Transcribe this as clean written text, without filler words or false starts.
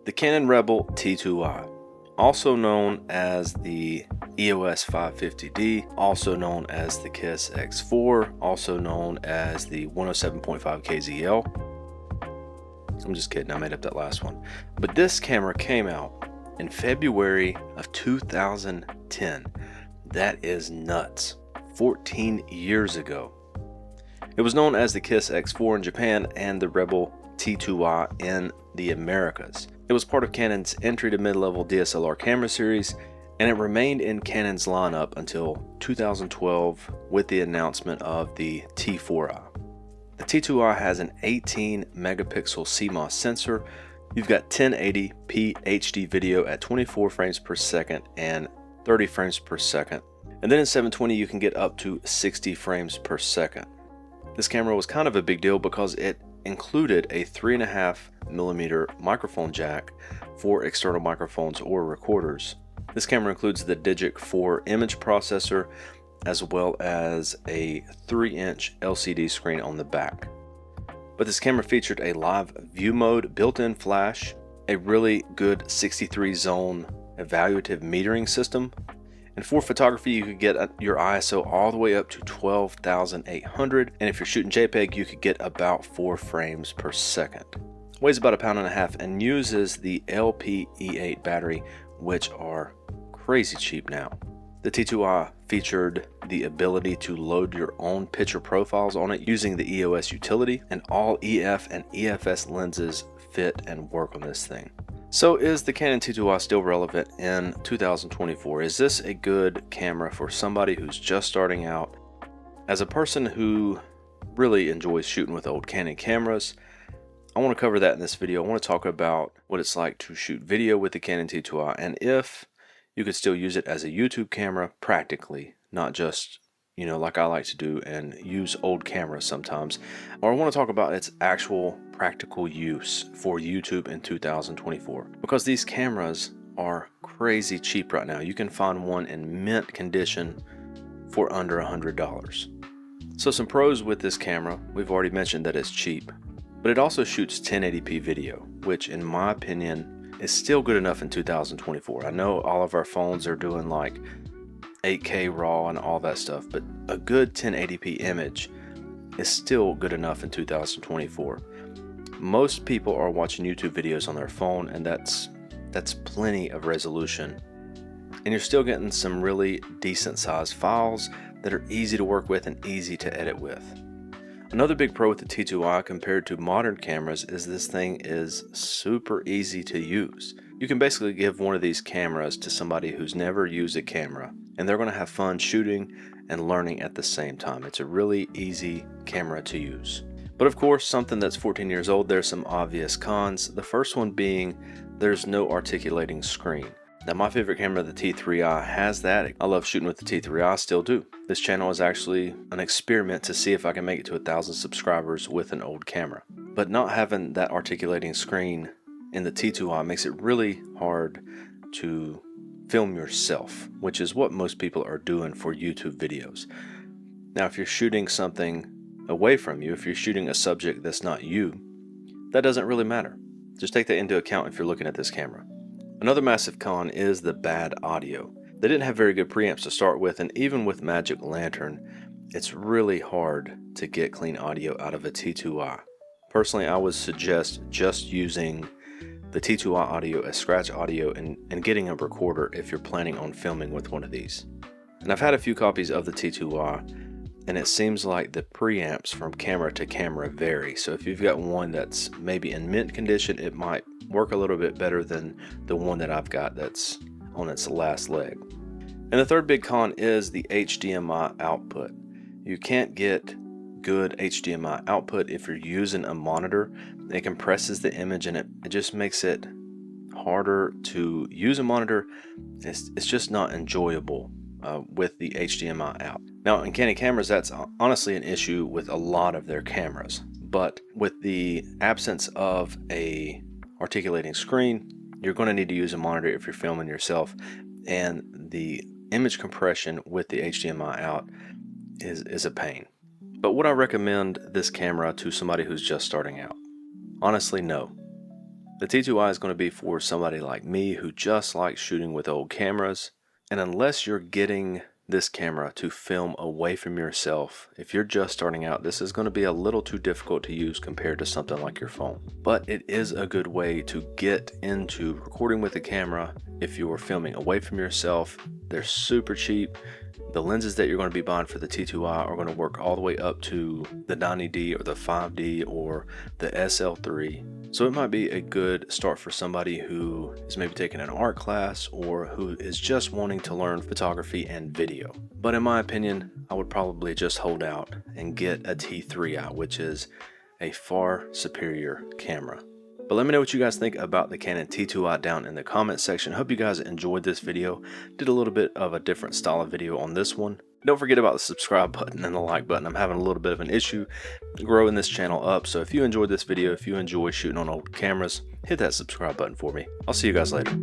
The Canon Rebel T2i, also known as the EOS 550D, also known as the KISS X4, also known as the 107.5 KZL. I'm just kidding, I made up that last one. But this camera came out in February of 2010. That is nuts. 14 years ago. It was known as the KISS X4 in Japan and the Rebel T2i in the Americas. It was part of Canon's entry to mid-level DSLR camera series, and it remained in Canon's lineup until 2012 with the announcement of the T4i. The T2i has an 18 megapixel CMOS sensor. You've got 1080p HD video at 24 frames per second and 30 frames per second. And then in 720 you can get up to 60 frames per second. This camera was kind of a big deal because it included a 3.5mm microphone jack for external microphones or recorders. This camera includes the Digic 4 image processor as well as a 3-inch LCD screen on the back. But this camera featured a live view mode, built-in flash, a really good 63 zone evaluative metering system, and for photography you could get your ISO all the way up to 12,800, and if you're shooting JPEG you could get about 4 frames per second. Weighs about 1.5 pounds and uses the LPE8 battery, which are crazy cheap now. The T2i featured the ability to load your own picture profiles on it using the EOS utility, and all EF and EFS lenses fit and work on this thing. So is the Canon T2i still relevant in 2024? Is this a good camera for somebody who's just starting out? As a person who really enjoys shooting with old Canon cameras, I want to cover that in this video. I want to talk about what it's like to shoot video with the Canon T2i and if you could still use it as a YouTube camera practically, not just, like I like to do and use old cameras sometimes. Or I want to talk about its actual practical use for YouTube in 2024, because these cameras are crazy cheap right now. You can find one in mint condition for under $100. So some pros with this camera: we've already mentioned that it's cheap, but it also shoots 1080p video, which in my opinion is still good enough in 2024. I know all of our phones are doing like 8K RAW and all that stuff, but a good 1080p image is still good enough in 2024. Most people are watching YouTube videos on their phone, and that's plenty of resolution, and you're still getting some really decent sized files that are easy to work with and easy to edit with. Another big pro with the T2i compared to modern cameras is this thing is super easy to use. You can basically give one of these cameras to somebody who's never used a camera, and they're going to have fun shooting and learning at the same time. It's a really easy camera to use. But of course, something that's 14 years old, there's some obvious cons. The first one being there's no articulating screen. Now my favorite camera, the T3i, has that. I love shooting with the T3i, still do. This channel is actually an experiment to see if I can make it to 1,000 subscribers with an old camera. But not having that articulating screen in the T2i makes it really hard to film yourself, which is what most people are doing for YouTube videos. Now if you're shooting something away from you, if you're shooting a subject that's not you, that doesn't really matter. Just take that into account if you're looking at this camera. Another massive con is the bad audio. They didn't have very good preamps to start with, and even with Magic Lantern, it's really hard to get clean audio out of a T2i. Personally, I would suggest just using the T2i audio as scratch audio and getting a recorder if you're planning on filming with one of these. And I've had a few copies of the T2i, and it seems like the preamps from camera to camera vary. So if you've got one that's maybe in mint condition, it might work a little bit better than the one that I've got that's on its last leg. And the third big con is the HDMI output. You can't get good HDMI output if you're using a monitor. It compresses the image and it just makes it harder to use a monitor. It's just not enjoyable with the HDMI out. Now in Canon cameras, that's honestly an issue with a lot of their cameras, but with the absence of a articulating screen, you're going to need to use a monitor if you're filming yourself, and the image compression with the HDMI out is a pain. But would I recommend this camera to somebody who's just starting out? Honestly, no. The T2i is going to be for somebody like me who just likes shooting with old cameras, and unless you're getting this camera to film away from yourself, if you're just starting out, this is going to be a little too difficult to use compared to something like your phone. But it is a good way to get into recording with a camera if you're filming away from yourself. They're super cheap. The lenses that you're going to be buying for the T2i are going to work all the way up to the 90D or the 5D or the SL3. So it might be a good start for somebody who is maybe taking an art class or who is just wanting to learn photography and video. But in my opinion, I would probably just hold out and get a T3i, which is a far superior camera. But let me know what you guys think about the Canon T2i down in the comment section. Hope you guys enjoyed this video. Did a little bit of a different style of video on this one. Don't forget about the subscribe button and the like button. I'm having a little bit of an issue growing this channel up. So if you enjoyed this video, if you enjoy shooting on old cameras, hit that subscribe button for me. I'll see you guys later.